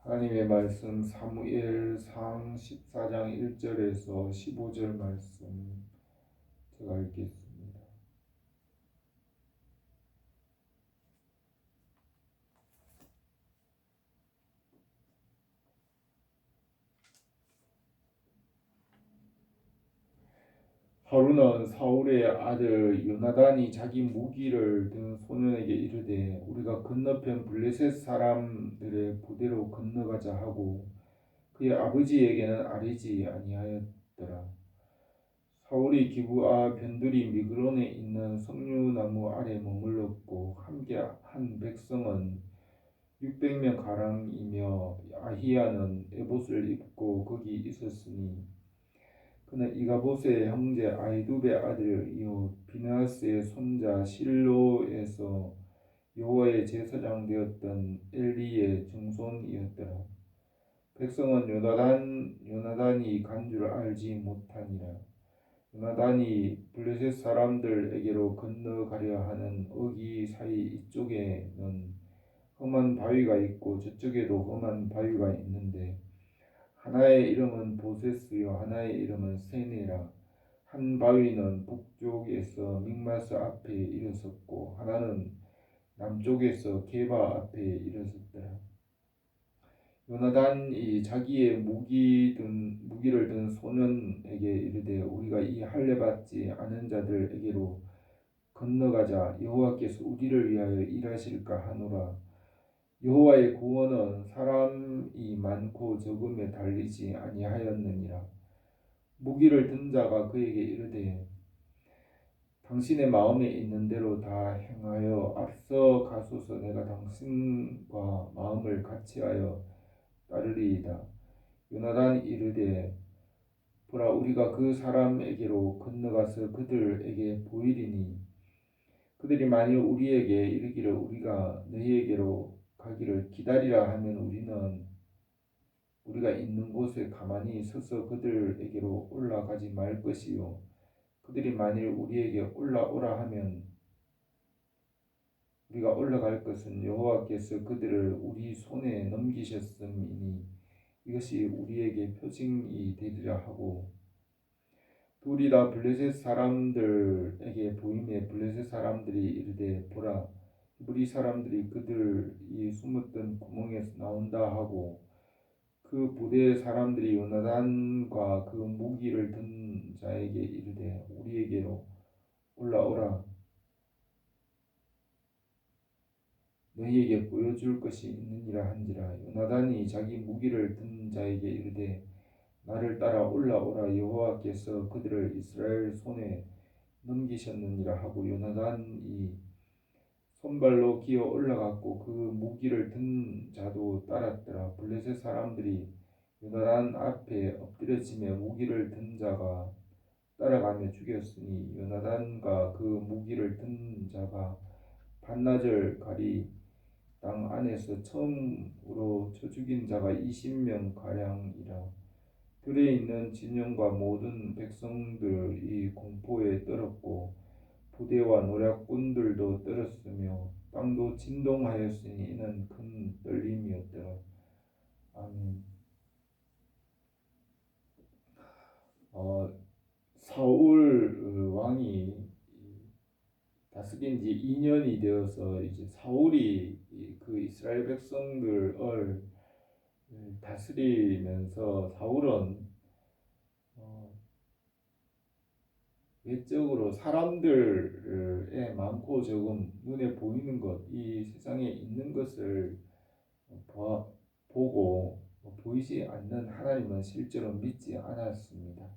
하나님의 말씀 사무엘상 14장 1절에서 15절 말씀 제가 읽겠습니다. 하루는 사울의 아들 요나단이 자기 무기를 든 소년에게 이르되 우리가 건너편 블레셋 사람들의 부대로 건너가자 하고 그의 아버지에게는 아뢰지 아니하였더라. 사울이 기브아 변두리 미그론에 있는 석류나무 아래 머물렀고 함께 한 백성은 600명 가량이며 아히야는 에봇을 입고 거기 있었으니 그는 이가봇의 형제 아히두베 아들이요 비느하스의 손자 실로에서 여호와의 제사장 되었던 엘리의 증손이었더라. 백성은 요나단이 간 줄 알지 못하니라. 요나단이 블레셋 사람들에게로 건너가려 하는 어기 사이 이쪽에는 험한 바위가 있고 저쪽에도 험한 바위가 있는데 하나의 이름은 보세스요 하나의 이름은 세네라. 한 바위는 북쪽에서 믹마스 앞에 일어섰고 하나는 남쪽에서 게바 앞에 일어섰더라. 요나단이 자기의 무기를 든 소년에게 이르되 우리가 이 할례 받지 않은 자들에게로 건너가자 여호와께서 우리를 위하여 일하실까 하노라. 여호와의 구원은 사람이 많고 적음에 달리지 아니하였느니라. 무기를 든 자가 그에게 이르되 당신의 마음에 있는 대로 다 행하여 앞서 가소서. 내가 당신과 마음을 같이하여 따르리이다. 요나단이 이르되 보라 우리가 그 사람에게로 건너가서 그들에게 보이리니 그들이 만일 우리에게 이르기를 우리가 너희에게로 가기를 기다리라 하면 우리가 있는 곳에 가만히 서서 그들에게로 올라가지 말 것이요 그들이 만일 우리에게 올라오라 하면 우리가 올라갈 것은 여호와께서 그들을 우리 손에 넘기셨음이니 이것이 우리에게 표징이 되리라 하고 둘이 다 블레셋 사람들에게 보임에 블레셋 사람들이 이르되 보라 히브리 사람들이 그들이 숨었던 구멍에서 나온다 하고 그 부대의 사람들이 요나단과 그 무기를 든 자에게 이르되 우리에게로 올라오라 너희에게 보여줄 것이 있느니라 한지라. 요나단이 자기 무기를 든 자에게 이르되 나를 따라 올라오라 여호와께서 그들을 이스라엘 손에 넘기셨느니라 하고 요나단이 손발로 기어 올라갔고 그 무기를 든 자도 따랐더라. 블레셋 사람들이 요나단 앞에 엎드려지며 무기를 든 자가 따라가며 죽였으니 요나단과 그 무기를 든 자가 반나절 가리 땅 안에서 처음으로 쳐 죽인 자가 20명 가량이라. 들에 있는 진영과 모든 백성들이 공포에 떨었고 부대와 노략군들도 떨었으며 땅도 진동하였으니 이는 큰 떨림이었더라. 아멘. 사울 왕이 다스린 지 2년이 되어서 이제 사울이 그 이스라엘 백성들을 다스리면서 사울은 외적으로 사람들의 많고 적음 눈에 보이는 것, 이 세상에 있는 것을 보고 보이지 않는 하나님은 실제로 믿지 않았습니다.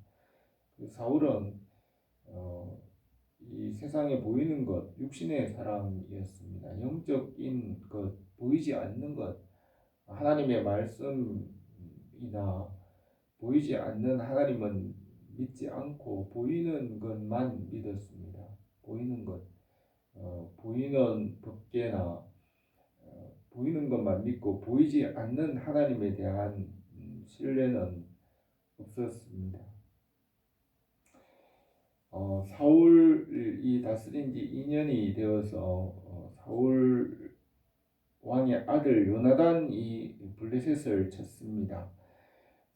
사울은 이 세상에 보이는 것, 육신의 사람이었습니다. 영적인 것, 보이지 않는 것, 하나님의 말씀이나 보이지 않는 하나님은 믿지 않고 보이는 것만 믿었습니다. 보이는 것, 보이는 법계나 보이는 것만 믿고 보이지 않는 하나님에 대한 신뢰는 없었습니다. 사울이 다스린 지 2년이 되어서 사울 왕의 아들 요나단이 블레셋을 쳤습니다.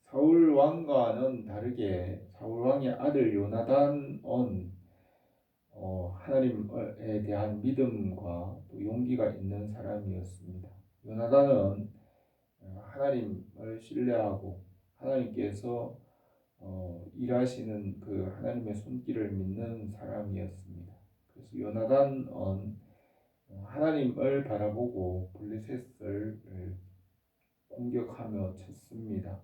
사울 왕과는 다르게 사울 왕의 아들 요나단은 하나님에 대한 믿음과 또 용기가 있는 사람이었습니다. 요나단은 하나님을 신뢰하고 하나님께서 일하시는 그 하나님의 손길을 믿는 사람이었습니다. 그래서 요나단은 하나님을 바라보고 블레셋을 공격하며 쳤습니다.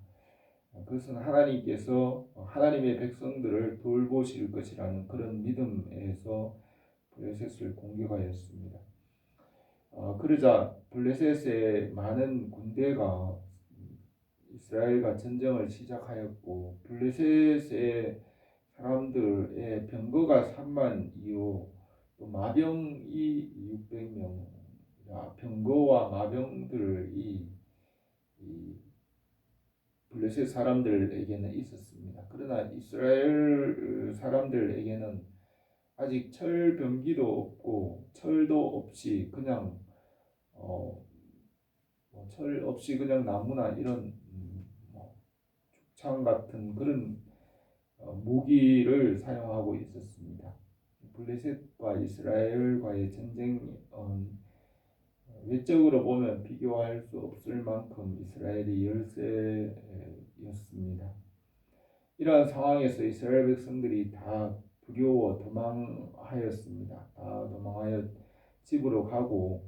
그것은 하나님께서 하나님의 백성들을 돌보실 것이라는 그런 믿음에서 블레셋을 공격하였습니다. 그러자 블레셋의 많은 군대가 이스라엘과 전쟁을 시작하였고 블레셋의 사람들의 병거가 3만 이요 또 마병이 600명 병거와 마병들이 블레셋 사람들에게는 있었습니다. 그러나 이스라엘 사람들에게는 아직 철병기도 없고 철도 없이 그냥 철 없이 그냥 나무나 이런 죽창 같은 그런 무기를 사용하고 있었습니다. 블레셋과 이스라엘과의 전쟁은 외적으로 보면 비교할 수 없을 만큼 이스라엘이 열세였습니다. 이러한 상황에서 이스라엘 백성들이 다 두려워 도망하였습니다. 다 도망하여 집으로 가고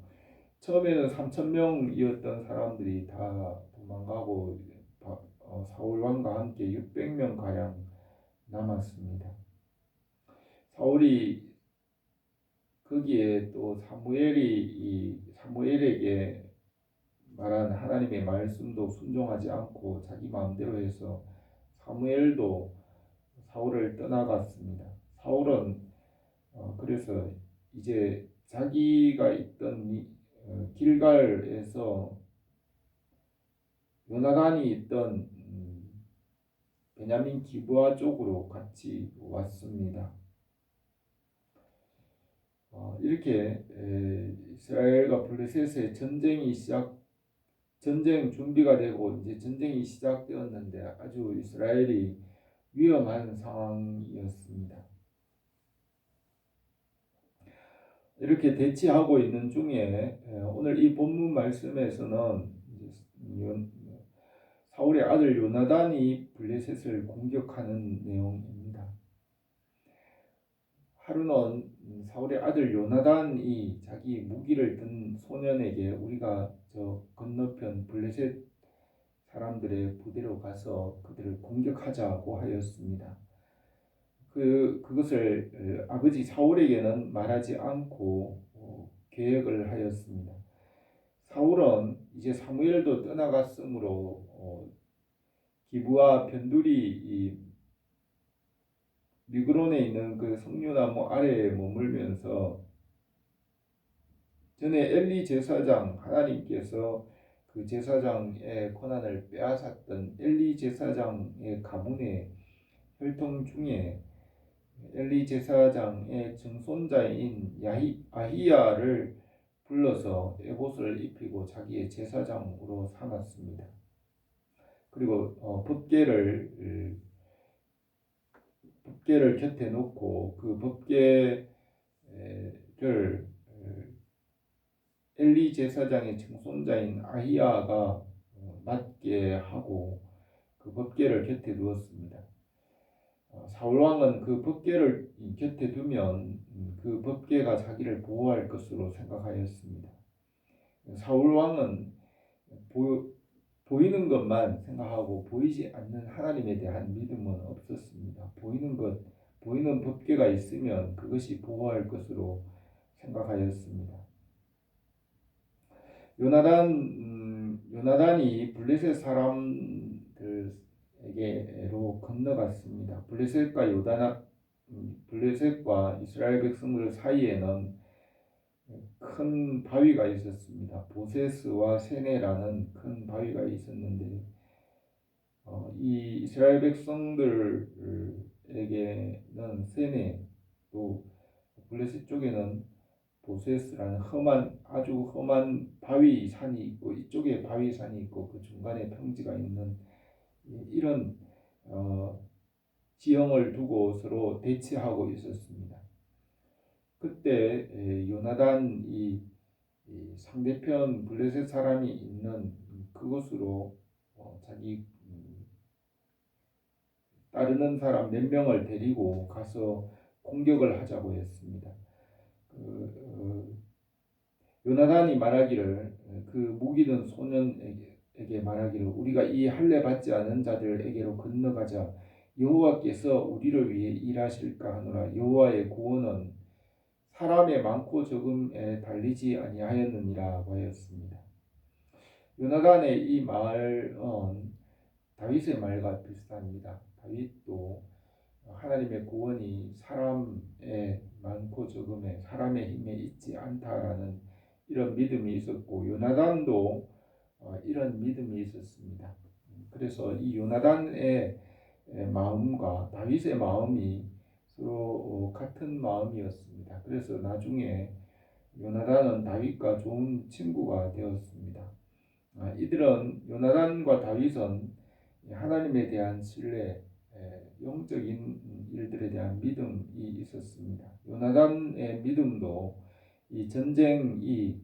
처음에는 3,000명이었던 사람들이 다 도망가고 사울 왕과 함께 600명 가량 남았습니다. 사울이 거기에 또 사무엘에게 말한 하나님의 말씀도 순종하지 않고 자기 마음대로 해서 사무엘도 사울을 떠나갔습니다. 사울은 그래서 이제 자기가 있던 길갈에서 요나단이 있던 베냐민 기브아 쪽으로 같이 왔습니다. 이렇게 이스라엘과 블레셋의 전쟁 준비가 되고 이제 전쟁이 시작되었는데 아주 이스라엘이 위험한 상황이었습니다. 이렇게 대치하고 있는 중에 오늘 이 본문 말씀에서는 사울의 아들 요나단이 블레셋을 공격하는 내용입니다. 하루는 사울의 아들 요나단이 자기 무기를 든 소년에게 우리가 저 건너편 블레셋 사람들의 부대로 가서 그들을 공격하자고 하였습니다. 그것을 아버지 사울에게는 말하지 않고 계획을 하였습니다. 사울은 이제 사무엘도 떠나갔으므로 기브와 변두리 미그론에 있는 그 석류나무 아래에 머물면서 전에 엘리 제사장 하나님께서 그 제사장의 권한을 빼앗았던 엘리 제사장의 가문의 혈통 중에 엘리 제사장의 증손자인 아히야를 불러서 에봇을 입히고 자기의 제사장으로 삼았습니다. 그리고 법궤를 곁에 놓고 그 법궤를 엘리 제사장의 증손자인 아히야가 맡게 하고 그 법궤를 곁에 두었습니다. 사울 왕은 그 법궤를 곁에 두면 그 법궤가 자기를 보호할 것으로 생각하였습니다. 사울 왕은 보이는 것만 생각하고 보이지 않는 하나님에 대한 믿음은 없었습니다. 보이는 법궤가 있으면 그것이 보호할 것으로 생각하였습니다. 요나단이 블레셋 사람들에게로 건너갔습니다. 블레셋과 이스라엘 백성들 사이에는 큰 바위가 있었습니다. 보세스와 세네라는 큰 바위가 있었는데 이 이스라엘 백성들에게는 세네 또 블레셋 쪽에는 보세스라는 험한 아주 험한 바위 산이 있고 이쪽에 바위 산이 있고 그 중간에 평지가 있는 이런 지형을 두고 서로 대치하고 있었습니다. 그때 요나단 이 상대편 블레셋 사람이 있는 그곳으로 자기 따르는 사람 몇 명을 데리고 가서 공격을 하자고 했습니다. 요나단이 말하기를 그 무기든 소년에게 말하기를 우리가 이 할례 받지 않은 자들에게로 건너가자 여호와께서 우리를 위해 일하실까 하노라. 여호와의 구원은 사람의 많고 적음에 달리지 아니하였느니라고 하였습니다. 요나단의 이 말은 다윗의 말과 비슷합니다. 다윗도 하나님의 구원이 사람의 많고 적음에 사람의 힘에 있지 않다라는 이런 믿음이 있었고 요나단도 이런 믿음이 있었습니다. 그래서 이 요나단의 마음과 다윗의 마음이 서로 같은 마음이었습니다. 그래서 나중에 요나단은 다윗과 좋은 친구가 되었습니다. 이들은 요나단과 다윗은 하나님에 대한 신뢰, 영적인 일들에 대한 믿음이 있었습니다. 요나단의 믿음도 이 전쟁이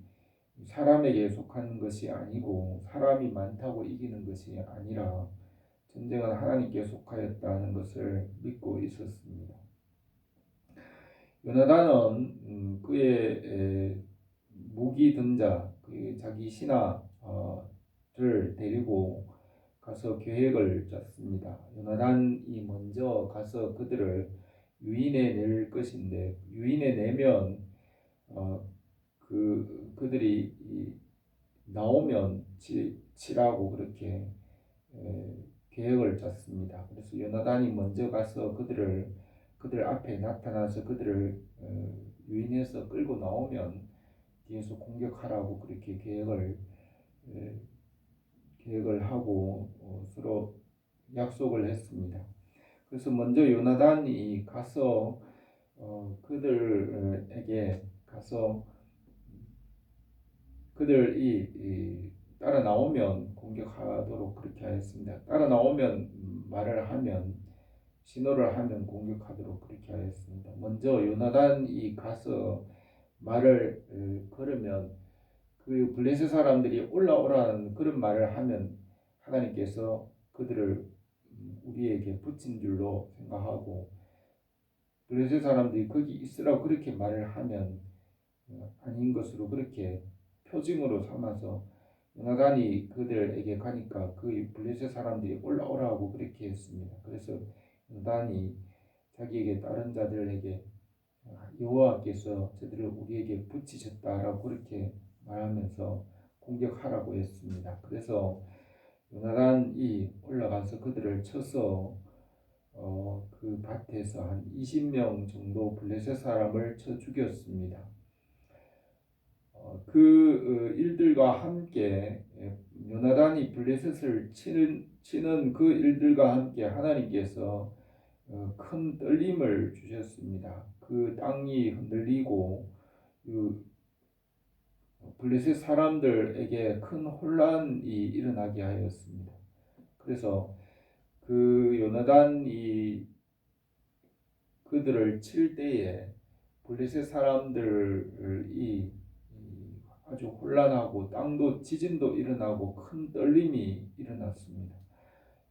사람에게 속한 것이 아니고 사람이 많다고 이기는 것이 아니라 전쟁은 하나님께 속하였다는 것을 믿고 있었습니다. 요나단은 그의 무기 든자, 자기 신하를 데리고 가서 계획을 짰습니다. 요나단이 먼저 가서 그들을 유인해 낼 것인데 유인해 내면 그들이 나오면 치라고 그렇게 계획을 짰습니다. 그래서 요나단이 먼저 가서 그들 앞에 나타나서 그들을 유인해서 끌고 나오면 뒤에서 공격하라고 그렇게 계획을 하고 서로 약속을 했습니다. 그래서 먼저 요나단이 가서 그들에게 가서 그들이 따라 나오면 공격하도록 그렇게 하였습니다. 따라 나오면 말을 하면 신호를 하면 공격하도록 그렇게 하였습니다. 먼저 요나단이 가서 말을 걸으면 그 블레셋 사람들이 올라오라는 그런 말을 하면 하나님께서 그들을 우리에게 붙인 줄로 생각하고 블레셋 사람들이 거기 있으라고 그렇게 말을 하면 아닌 것으로 그렇게 표징으로 삼아서 요나단이 그들에게 가니까 그 블레셋 사람들이 올라오라고 그렇게 했습니다. 그래서 요나단이 자기에게 다른 자들에게 여호와께서 저들을 우리에게 붙이셨다라고 그렇게 말하면서 공격하라고 했습니다. 그래서 요나단이 올라가서 그들을 쳐서 그 밭에서 한 20명 정도 블레셋 사람을 쳐 죽였습니다. 그 일들과 함께 요나단이 블레셋을 치는 그 일들과 함께 하나님께서 큰 떨림을 주셨습니다. 그 땅이 흔들리고 블레셋 사람들에게 큰 혼란이 일어나게 하였습니다. 그래서 그 요나단이 그들을 칠 때에 블레셋 사람들이 아주 혼란하고 땅도 지진도 일어나고 큰 떨림이 일어났습니다.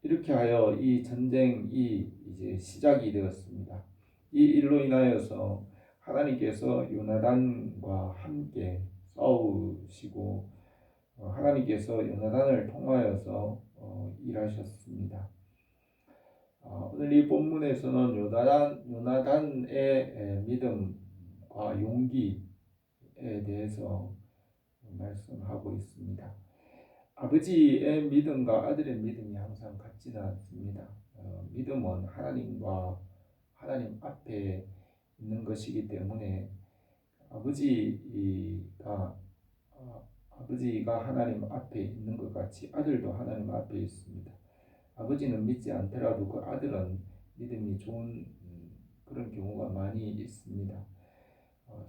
이렇게 하여 이 전쟁이 이제 시작이 되었습니다. 이 일로 인하여서 하나님께서 요나단과 함께 싸우시고 하나님께서 요나단을 통하여서 일하셨습니다. 오늘 이 본문에서는 요나단의 믿음과 용기에 대해서 말씀하고 있습니다. 아버지의 믿음과 아들의 믿음이 항상 같지는 않습니다. 믿음은 하나님 앞에 있는 것이기 때문에 아버지가 하나님 앞에 있는 것 같이 아들도 하나님 앞에 있습니다. 아버지는 믿지 않더라도 그 아들은 믿음이 좋은 그런 경우가 많이 있습니다.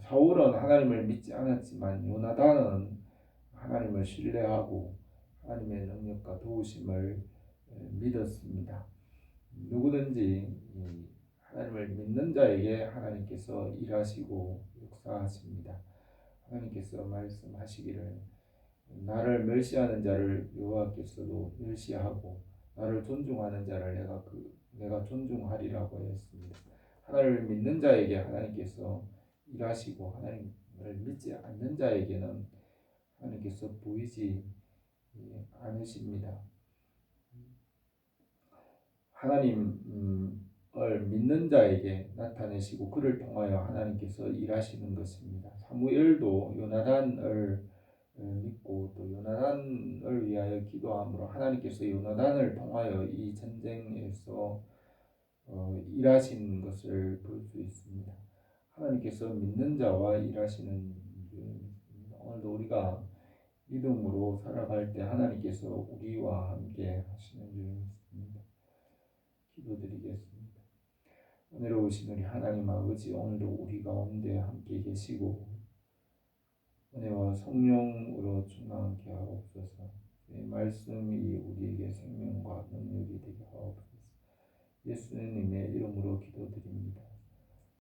사울은 하나님을 믿지 않았지만 요나단은 하나님을 신뢰하고 하나님의 능력과 도우심을 믿었습니다. 누구든지 하나님을 믿는 자에게 하나님께서 일하시고 역사하십니다. 하나님께서 말씀하시기를 나를 멸시하는 자를 여호와께서도 멸시하고 나를 존중하는 자를 내가 존중하리라고 했습니다. 하나님을 믿는 자에게 하나님께서 일하시고 하나님을 믿지 않는 자에게는 하나님께서 보이지 않으십니다. 하나님을 믿는 자에게 나타내시고 그를 통하여 하나님께서 일하시는 것입니다. 사무엘도 요나단을 믿고 또 요나단을 위하여 기도함으로 하나님께서 요나단을 통하여 이 전쟁에서 일하시는 것을 볼 수 있습니다. 하나님께서 믿는 자와 일하시는 줄 믿습니다. 오늘도 우리가 믿음으로 살아갈 때 하나님께서 우리와 함께 하시는 줄 믿습니다. 기도드리겠습니다. 은혜로우신 우리 하나님 아버지, 오늘도 우리 가운데 함께 계시고 은혜와 성령으로 충만케 하옵소서. 말씀이 우리에게 생명과 능력이 되게 하옵소서. 예수님의 이름으로 기도드립니다.